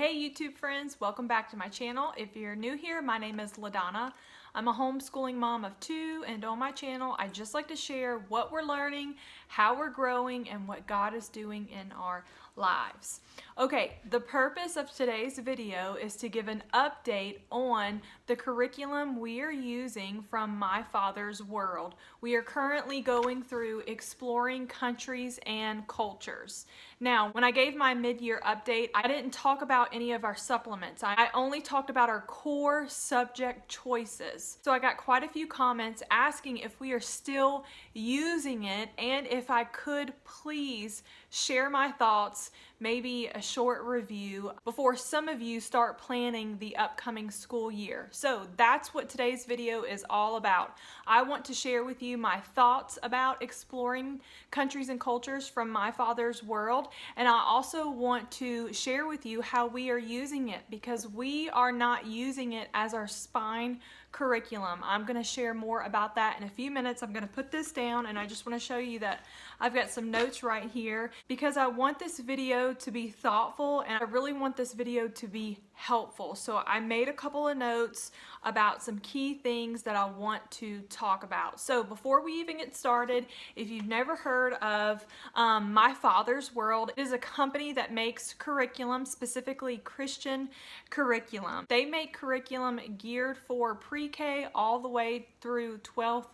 Hey YouTube friends, welcome back to my channel. If you're new here, my name is LaDonna. I'm a homeschooling mom of two, and on my channel I just like to share what we're learning, how we're growing, and what God is doing in our lives. Okay, the purpose of today's video is to give an update on the curriculum we are using from My Father's World. We are currently going through exploring countries and cultures. Now, when I gave my mid-year update, I didn't talk about any of our supplements. I only talked about our core subject choices. So I got quite a few comments asking if we are still using it and if I could please share my thoughts, maybe a short review before some of you start planning the upcoming school year. So that's what today's video is all about. I want to share with you my thoughts about exploring countries and cultures from My Father's World, and I also want to share with you how we are using it, because we are not using it as our spine curriculum. I'm going to share more about that in a few minutes. I'm going to put this down, and I just want to show you that I've got some notes right here because I want this video to be thoughtful and I really want this video to be helpful. So I made a couple of notes about some key things that I want to talk about. So before we even get started, if you've never heard of My Father's World, it is a company that makes curriculum, specifically Christian curriculum. They make curriculum geared for pre-K all the way through 12th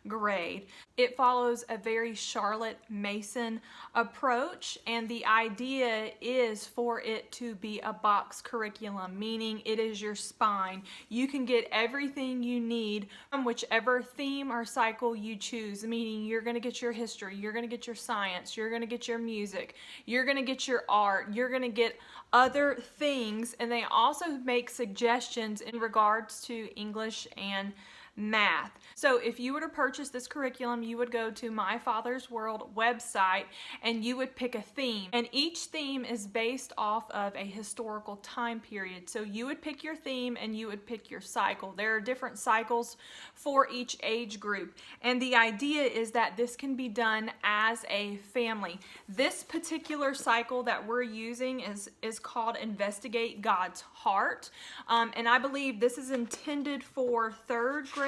grade. It follows a very Charlotte Mason approach, and the idea is for it to be a box curriculum, meaning it is your spine. You can get everything you need from whichever theme or cycle you choose, meaning you're going to get your history, you're going to get your science, you're going to get your music, you're going to get your art, you're going to get other things, and they also make suggestions in regards to English and math. So if you were to purchase this curriculum, you would go to My Father's World website and you would pick a theme, and each theme is based off of a historical time period. So you would pick your theme and you would pick your cycle. There are different cycles for each age group, and the idea is that this can be done as a family. This particular cycle that we're using is called Investigate God's Heart, and I believe this is intended for third grade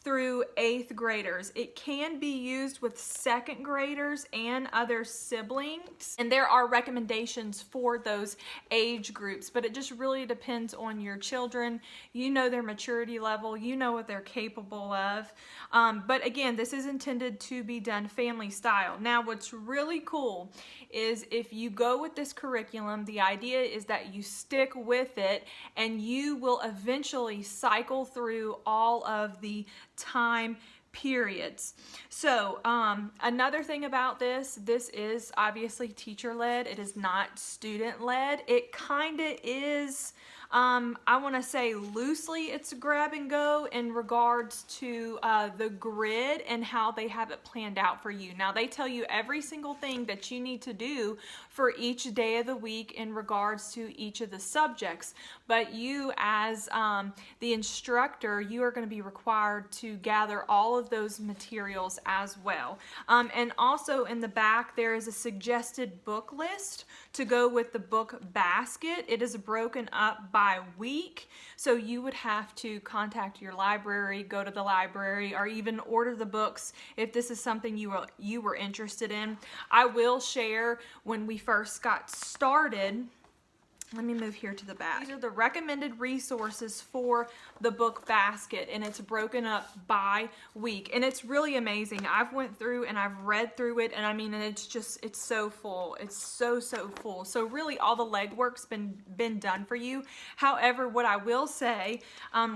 through 8th graders. It can be used with 2nd graders and other siblings, and there are recommendations for those age groups, but it just really depends on your children. You know their maturity level, you know what they're capable of, but again, this is intended to be done family style. Now what's really cool is if you go with this curriculum, the idea is that you stick with it and you will eventually cycle through all of the time periods. So another thing about this is obviously teacher-led. It is not student-led. It kind of is, I want to say loosely it's grab and go in regards to the grid and how they have it planned out for you. Now they tell you every single thing that you need to do for each day of the week in regards to each of the subjects, but you as the instructor, you are going to be required to gather all of those materials as well. And also in the back there is a suggested book list to go with the book basket. It is broken up by week, so you would have to contact your library, go to the library, or even order the books if this is something you were interested in. I will share when we first got started. Let me move here to the back. These are the recommended resources for the book basket, and it's broken up by week, and it's really amazing. I've went through and I've read through it, and I mean, and it's so full. It's so full. So really all the legwork's been done for you. However, what I will say,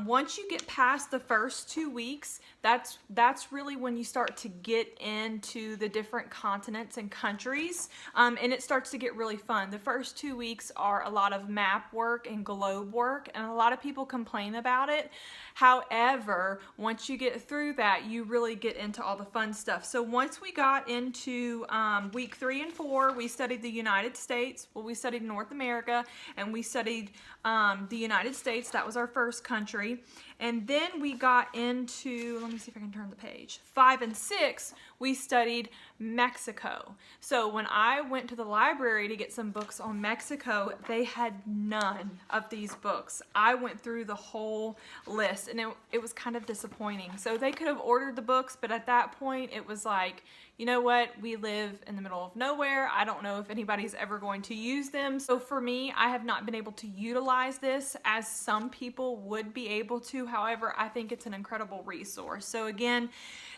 once you get past the first 2 weeks, that's really when you start to get into the different continents and countries, and it starts to get really fun. The first 2 weeks are a lot of map work and globe work, and a lot of people complain about it. However, once you get through that, you really get into all the fun stuff. So once we got into week 3 and 4, we studied the United States. Well, we studied North America, and we studied the United States. That was our first country. And then we got into, let me see if I can turn the page, 5 and 6, we studied Mexico. So when I went to the library to get some books on Mexico, they had none of these books. I went through the whole list, and it was kind of disappointing. So they could have ordered the books, but at that point it was like, you know what, we live in the middle of nowhere. I don't know if anybody's ever going to use them. So for me, I have not been able to utilize this as some people would be able to. However, I think it's an incredible resource. So again,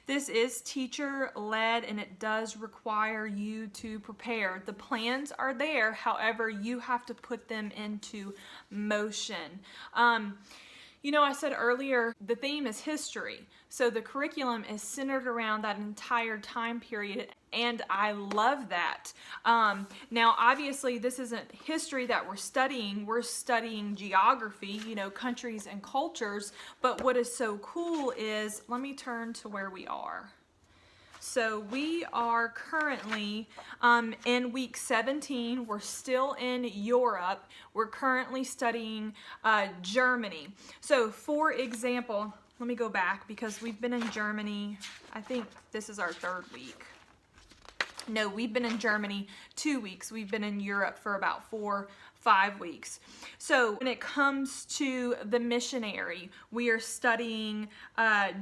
this is teacher-led, and it does require you to prepare. The plans are there, however, you have to put them into motion. You know, I said earlier, the theme is history. So the curriculum is centered around that entire time period, and I love that. Now, obviously, this isn't history that we're studying geography, you know, countries and cultures, but what is so cool is, let me turn to where we are. So we are currently in week 17. We're still in Europe. We're currently studying Germany. So for example, let me go back because we've been in Germany, I think this is our 3rd week. No, we've been in Germany 2 weeks. We've been in Europe for about 4-5 weeks. So when it comes to the missionary, we are studying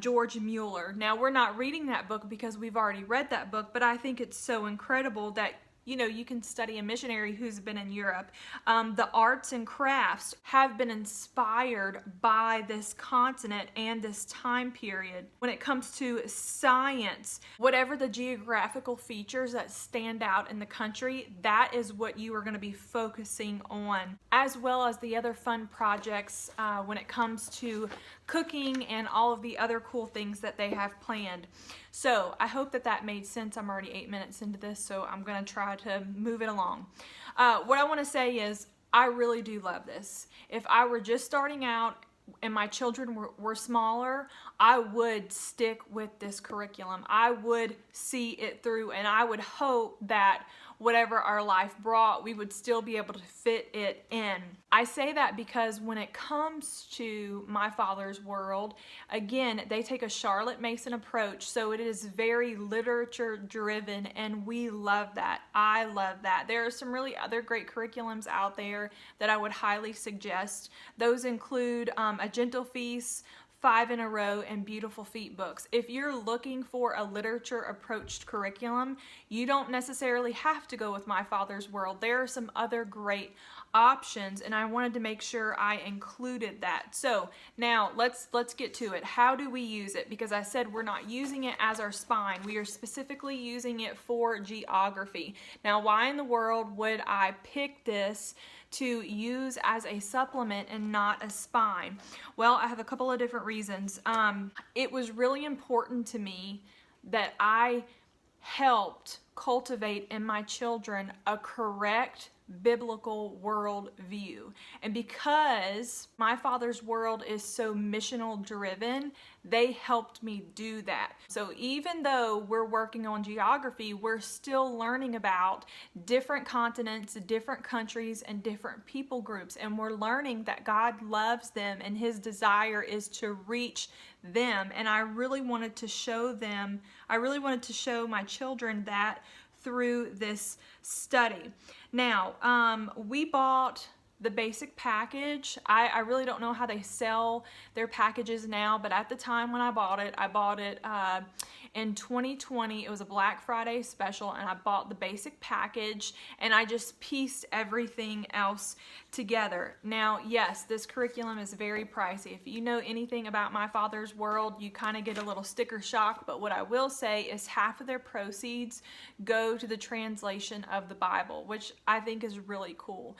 George Mueller. Now, we're not reading that book because we've already read that book, but I think it's so incredible that, you know, you can study a missionary who's been in Europe. The arts and crafts have been inspired by this continent and this time period. When it comes to science, whatever the geographical features that stand out in the country, that is what you are going to be focusing on, as well as the other fun projects when it comes to cooking and all of the other cool things that they have planned. So I hope that that made sense. I'm already 8 minutes into this, so I'm going to try to move it along. What I want to say is I really do love this. If I were just starting out and my children were smaller, I would stick with this curriculum. I would see it through, and I would hope that whatever our life brought, we would still be able to fit it in. I say that because when it comes to My Father's World, again, they take a Charlotte Mason approach, so it is very literature driven, and we love that. I love that. There are some really other great curriculums out there that I would highly suggest. Those include A Gentle Feast, 5 in a Row, and Beautiful Feet books. If you're looking for a literature approached curriculum, you don't necessarily have to go with My Father's World. There are some other great options, and I wanted to make sure I included that. So now let's get to it. How do we use it? Because I said we're not using it as our spine. We are specifically using it for geography. Now, why in the world would I pick this to use as a supplement and not a spine? Well, I have a couple of different reasons. It was really important to me that I helped cultivate in my children a correct biblical world view. And because My Father's World is so missional driven, they helped me do that. So even though we're working on geography, we're still learning about different continents, different countries, and different people groups. And we're learning that God loves them and His desire is to reach them. And I really wanted to show my children that through this study. Now, we bought the basic package. I really don't know how they sell their packages now, but at the time when I bought it in 2020. It was a Black Friday special, and I bought the basic package, and I just pieced everything else together. Now, yes, this curriculum is very pricey. If you know anything about My Father's World, you kind of get a little sticker shock, but what I will say is half of their proceeds go to the translation of the Bible, which I think is really cool.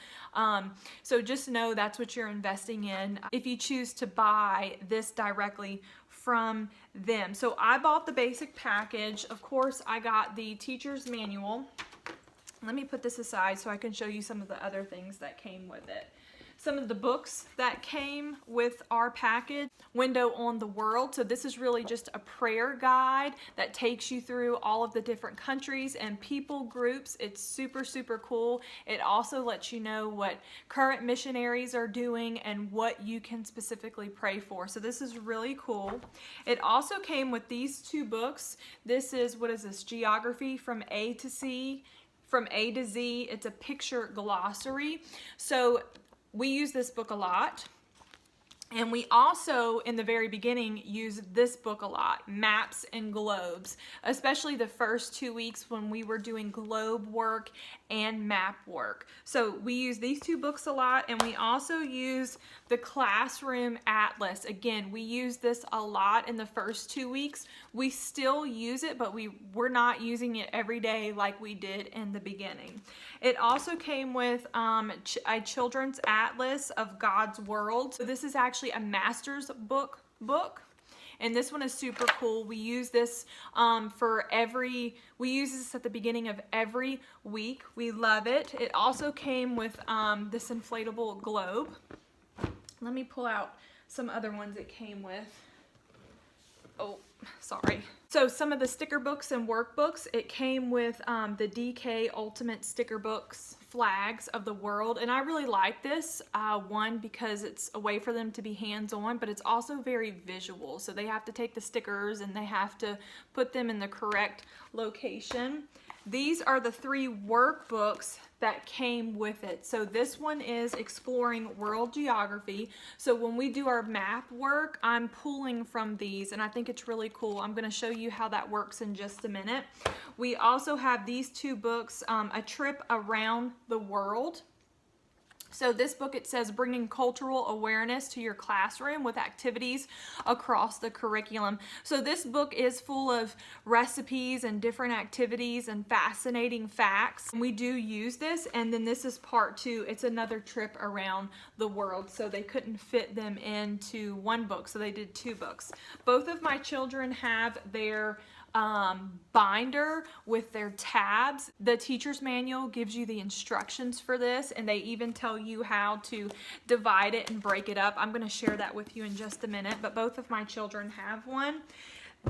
So just know that's what you're investing in if you choose to buy this directly from them. So I bought the basic package. Of course, I got the teacher's manual. Let me put this aside so I can show you some of the other things that came with it. some of the books that came with our package. Window on the World. So this is really just a prayer guide that takes you through all of the different countries and people groups. It's super, super cool. It also lets you know what current missionaries are doing and what you can specifically pray for. So this is really cool. It also came with these two books. This is, what is this? Geography from A to Z. From A to Z. It's a picture glossary. So we use this book a lot. And we also, in the very beginning, use this book a lot, Maps and Globes, especially the first 2 weeks when we were doing globe work and map work. So we use these two books a lot, and we also use the Classroom Atlas. Again, we use this a lot in the first 2 weeks. We still use it, but we're not using it every day like we did in the beginning. It also came with a children's atlas of God's world. So this is actually a master's book, and this one is super cool. We use this we use this at the beginning of every week. We love it. It also came with this inflatable globe. Let me pull out some other ones it came with. Oh, sorry. So some of the sticker books and workbooks, it came with the DK Ultimate Sticker Books flags of the world, and I really like this one because it's a way for them to be hands-on, but it's also very visual. So they have to take the stickers and they have to put them in the correct location. These are the 3 workbooks that came with it. So this one is Exploring World Geography. So when we do our map work, I'm pulling from these, and I think it's really cool. I'm going to show you how that works in just a minute. We also have these 2 books, A Trip Around the World. So this book, it says bringing cultural awareness to your classroom with activities across the curriculum. So this book is full of recipes and different activities and fascinating facts. We do use this, and then this is part 2. It's another trip around the world. So they couldn't fit them into one book, so they did 2 books. Both of my children have their binder with their tabs. The teacher's manual gives you the instructions for this, and they even tell you how to divide it and break it up. I'm going to share that with you in just a minute, but both of my children have one.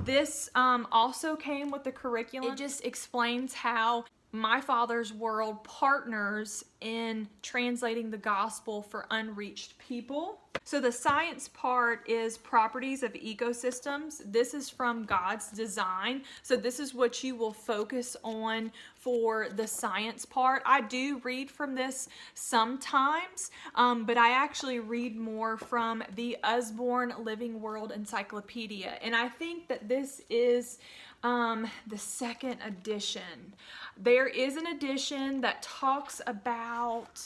This also came with the curriculum. It just explains how My Father's World partners in translating the gospel for unreached people. So the science part is properties of ecosystems. This is from God's design. So this is what you will focus on for the science part. I do read from this sometimes, but I actually read more from the Usborne Living World Encyclopedia. And I think that this is the 2nd edition. There is an edition that talks about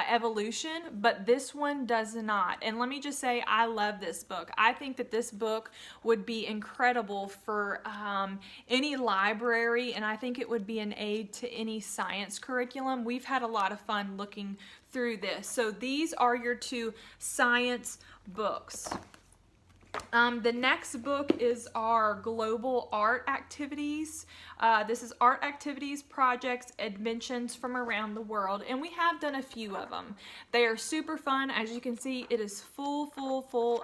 evolution, but this one does not. And let me just say, I love this book. I think that this book would be incredible for any library, and I think it would be an aid to any science curriculum. We've had a lot of fun looking through this. So these are your 2 science books. The next book is our global art activities. This is art activities, projects, inventions from around the world, and we have done a few of them. They are super fun. As you can see, it is full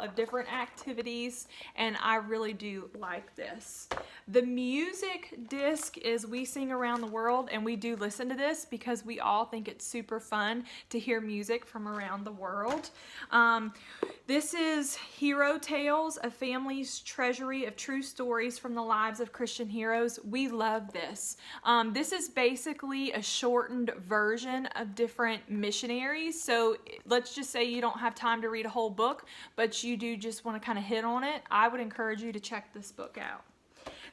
of different activities, and I really do like this. The music disc is We Sing Around the World, and we do listen to this because we all think it's super fun to hear music from around the world. This is Hero Tales, a family's treasury of true stories from the lives of Christian heroes. We love this. This is basically a shortened version of different missionaries. So let's just say you don't have time to read a whole book, but you do just want to kind of hit on it. I would encourage you to check this book out.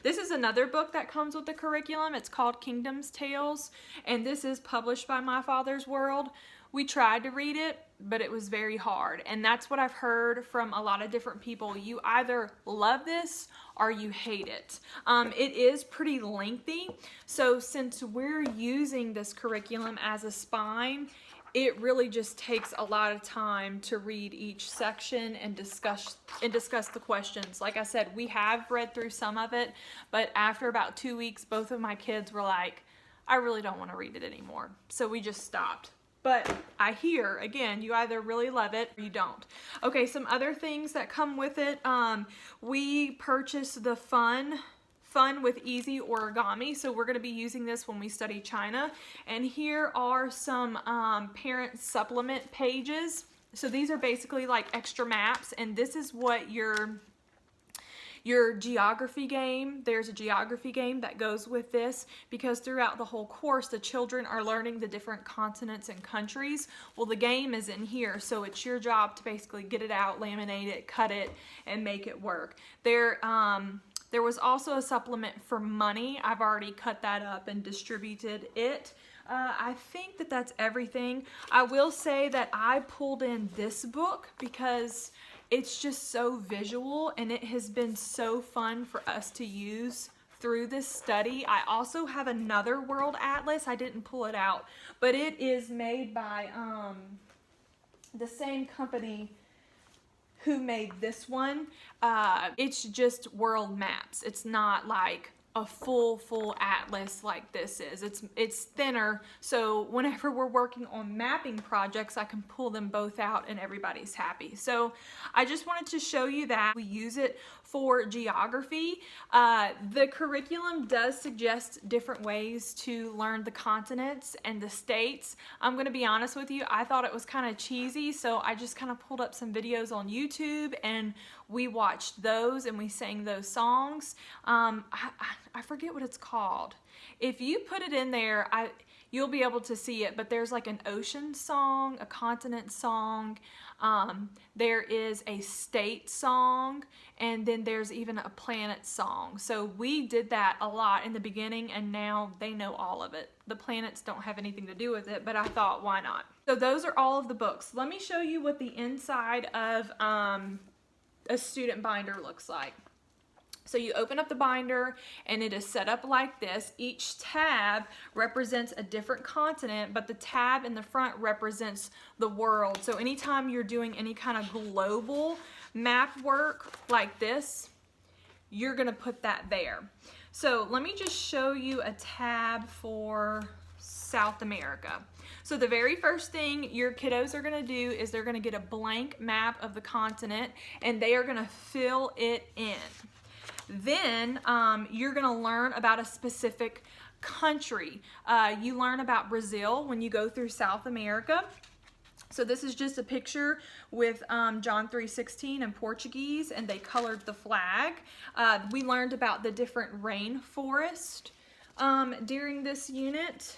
This is another book that comes with the curriculum. It's called Kingdom's Tales, and this is published by My Father's World. We tried to read it, but it was very hard, and that's what I've heard from a lot of different people. You either love this or you hate it. It is pretty lengthy, so since we're using this curriculum as a spine, it really just takes a lot of time to read each section and discuss the questions. Like I said, we have read through some of it, but after about 2 weeks, both of my kids were like, I really don't want to read it anymore. So we just stopped. But I hear, again, you either really love it or you don't. Okay, some other things that come with it. We purchased the Fun with Easy Origami. So we're going to be using this when we study China. And here are some parent supplement pages. So these are basically like extra maps, and this is what your geography game, there's a geography game that goes with this, because throughout the whole course the children are learning the different continents and countries. Well, the game is in here, so it's your job to basically get it out, laminate it, cut it, and make it work. There was also a supplement for money. I've already cut that up and distributed it. I think that that's everything. I will say that I pulled in this book because it's just so visual, and it has been so fun for us to use through this study. I also have another world atlas. I didn't pull it out, but it is made by the same company who made this one. It's just world maps. It's not like a full atlas like this is. It's thinner, so whenever we're working on mapping projects, I can pull them both out and everybody's happy. So I just wanted to show you that we use it for geography. The curriculum does suggest different ways to learn the continents and the states. I'm going to be honest with you, I thought it was kind of cheesy, so I just kind of pulled up some videos on YouTube and we watched those and we sang those songs. I forget what it's called. If you put it in there, you'll be able to see it, but there's like an ocean song, a continent song, there is a state song, and then there's even a planet song. So we did that a lot in the beginning, and now they know all of it. The planets don't have anything to do with it, but I thought, why not? So those are all of the books. Let me show you what the inside of a student binder looks like. So you open up the binder and it is set up like this. Each tab represents a different continent, but the tab in the front represents the world. So anytime you're doing any kind of global map work like this, you're gonna put that there. So let me just show you a tab for South America. So the very first thing your kiddos are gonna do is they're gonna get a blank map of the continent and they are gonna fill it in. Then you're gonna learn about a specific country. You learn about Brazil when you go through South America. So this is just a picture with John 3:16 in Portuguese, and they colored the flag. We learned about the different rainforest during this unit.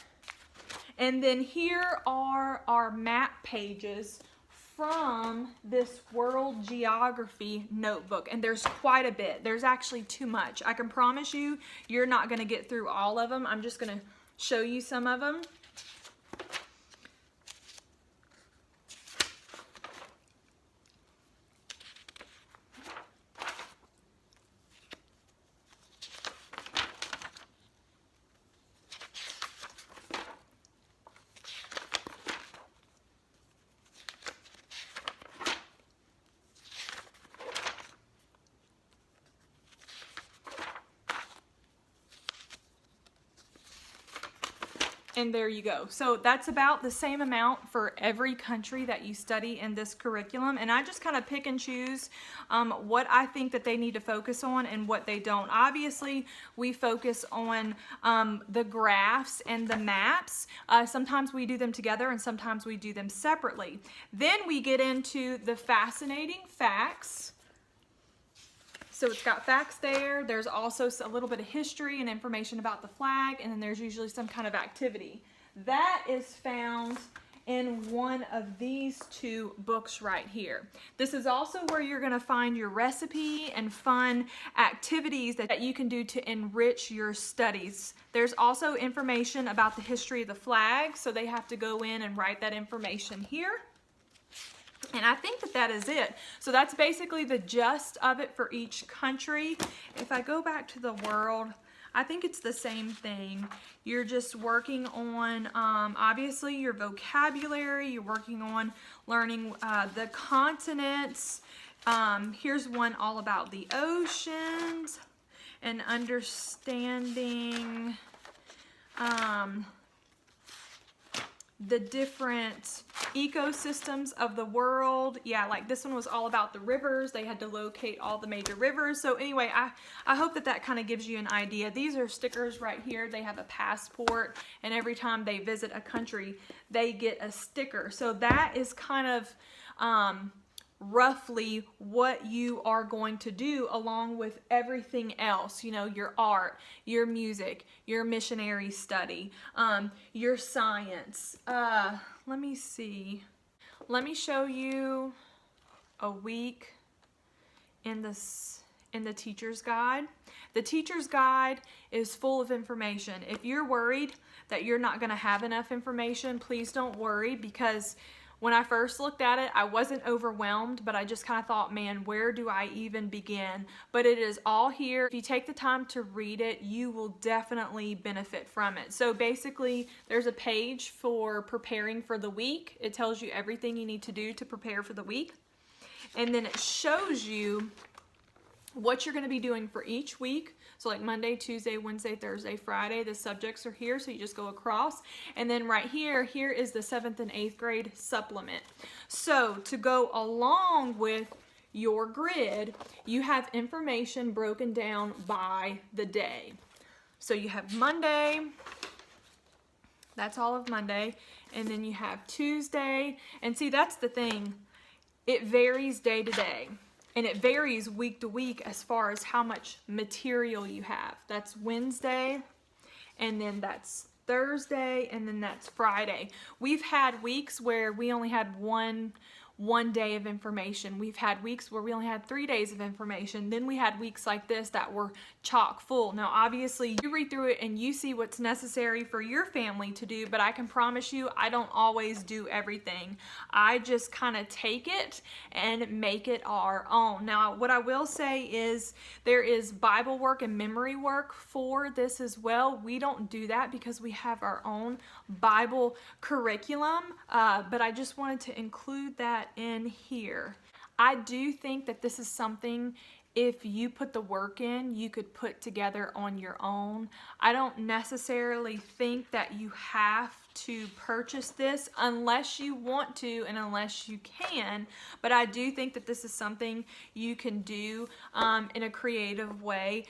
And then here are our map pages from this world geography notebook, and there's quite a bit. There's actually too much. I can promise you, you're not going to get through all of them. I'm just going to show you some of them. And there you go. So that's about the same amount for every country that you study in this curriculum. And I just kind of pick and choose what I think that they need to focus on and what they don't. Obviously, we focus on the graphs and the maps. Sometimes we do them together and sometimes we do them separately. Then we get into the fascinating facts. So it's got facts there. There's also a little bit of history and information about the flag, and then there's usually some kind of activity. That is found in one of these two books right here. This is also where you're going to find your recipe and fun activities that you can do to enrich your studies. There's also information about the history of the flag, so they have to go in and write that information here. And I think that that is it. So that's basically the gist of it for each country. If I go back to the world, I think it's the same thing. You're just working on, obviously, your vocabulary. You're working on learning the continents. Here's one all about the oceans and understanding the different ecosystems of the world. Yeah, like this one was all about the rivers. They had to locate all the major rivers. So anyway, I hope that that kind of gives you an idea. These are stickers right here. They have a passport, and every time they visit a country, they get a sticker. So that is kind of roughly what you are going to do along with everything else, you know, your art, your music, your missionary study, your science. Let me see. Let me show you a week in the teacher's guide. The teacher's guide is full of information. If you're worried that you're not going to have enough information, please don't worry, because when I first looked at it, I wasn't overwhelmed, but I just kind of thought, man, where do I even begin? But it is all here. If you take the time to read it, you will definitely benefit from it. So basically, there's a page for preparing for the week. It tells you everything you need to do to prepare for the week. And then it shows you what you're going to be doing for each week. So like Monday, Tuesday, Wednesday, Thursday, Friday, the subjects are here. So you just go across. And then right here is the 7th and 8th grade supplement. So to go along with your grid, you have information broken down by the day. So you have Monday, that's all of Monday. And then you have Tuesday. And see, that's the thing. It varies day to day. And it varies week to week as far as how much material you have. That's Wednesday, and then that's Thursday, and then that's Friday. We've had weeks where we only had one day of information. We've had weeks where we only had 3 days of information. Then we had weeks like this that were chock full. Now, obviously, you read through it and you see what's necessary for your family to do, but I can promise you, I don't always do everything. I just kind of take it and make it our own. Now, what I will say is there is Bible work and memory work for this as well. We don't do that because we have our own Bible curriculum, but I just wanted to include that in here. I do think that this is something, if you put the work in, you could put together on your own. I don't necessarily think that you have to purchase this unless you want to and unless you can, but I do think that this is something you can do in a creative way,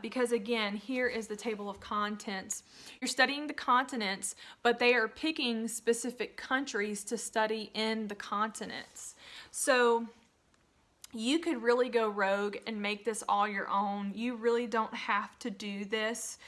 because again, here is the table of contents. You're studying the continents, but they are picking specific countries to study in the continents. So you could really go rogue and make this all your own. You really don't have to do this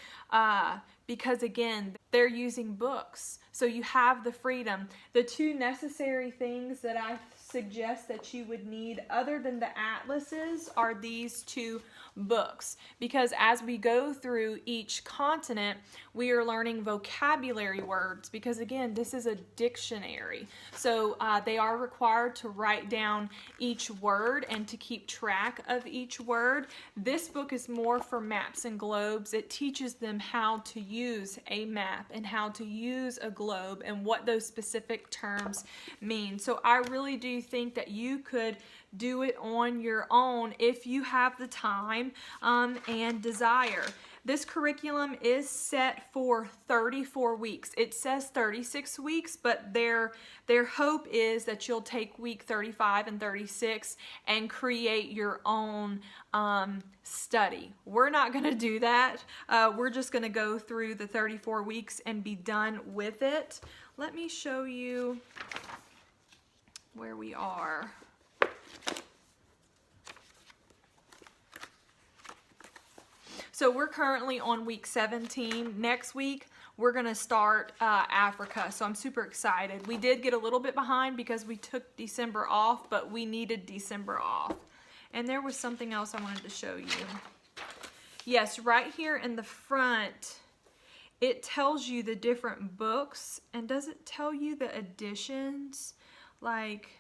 because again, they're using books. So you have the freedom. The two necessary things that I suggest that you would need other than the atlases are these two books, because as we go through each continent, we are learning vocabulary words, because again, this is a dictionary. So they are required to write down each word and to keep track of each word. This book is more for maps and globes. It teaches them how to use a map and how to use a globe and what those specific terms mean. So I really do think that you could do it on your own if you have the time and desire. This curriculum is set for 34 weeks. It says 36 weeks, but their hope is that you'll take week 35 and 36 and create your own study. We're not going to do that. We're just going to go through the 34 weeks and be done with it. Let me show you where we are. So we're currently on week 17. Next week, we're going to start Africa. So I'm super excited. We did get a little bit behind because we took December off, but we needed December off. And there was something else I wanted to show you. Yes, right here in the front, it tells you the different books. And does it tell you the editions? Like,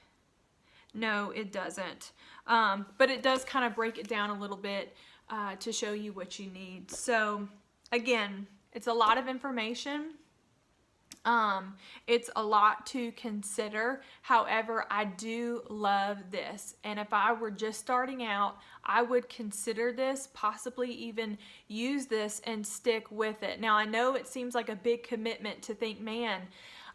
no, it doesn't. But it does kind of break it down a little bit to show you what you need. So again, it's a lot of information. It's a lot to consider. However, I do love this. And if I were just starting out, I would consider this, possibly even use this and stick with it. Now, I know it seems like a big commitment to think, man,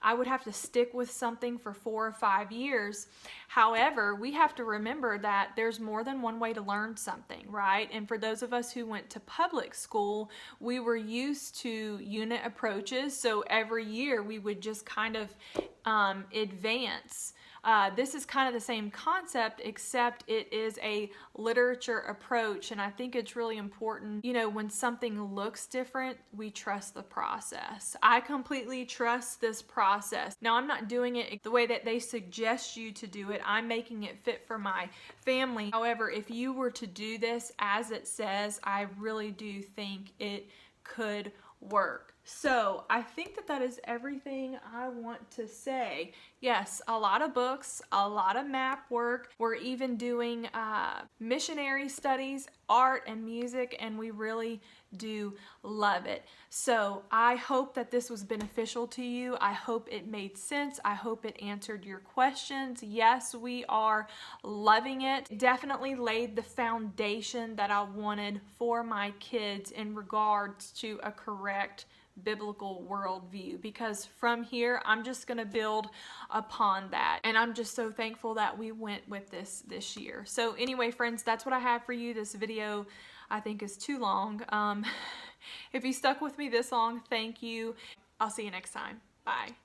I would have to stick with something for 4 or 5 years. However, we have to remember that there's more than one way to learn something, right? And for those of us who went to public school, we were used to unit approaches. So every year we would just kind of advance. This is kind of the same concept, except it is a literature approach, and I think it's really important, you know, when something looks different, we trust the process. I completely trust this process. Now, I'm not doing it the way that they suggest you to do it. I'm making it fit for my family. However, if you were to do this as it says, I really do think it could work. So I think that is everything I want to say. Yes, a lot of books, a lot of map work. We're even doing missionary studies, art and music, and we really do love it. So I hope that this was beneficial to you. I hope it made sense. I hope it answered your questions. Yes, we are loving it. Definitely laid the foundation that I wanted for my kids in regards to a correct biblical worldview, because from here I'm just going to build upon that, and I'm just so thankful that we went with this year. So anyway, friends, that's what I have for you. This video I think is too long. If you stuck with me this long, thank you. I'll see you next time. Bye.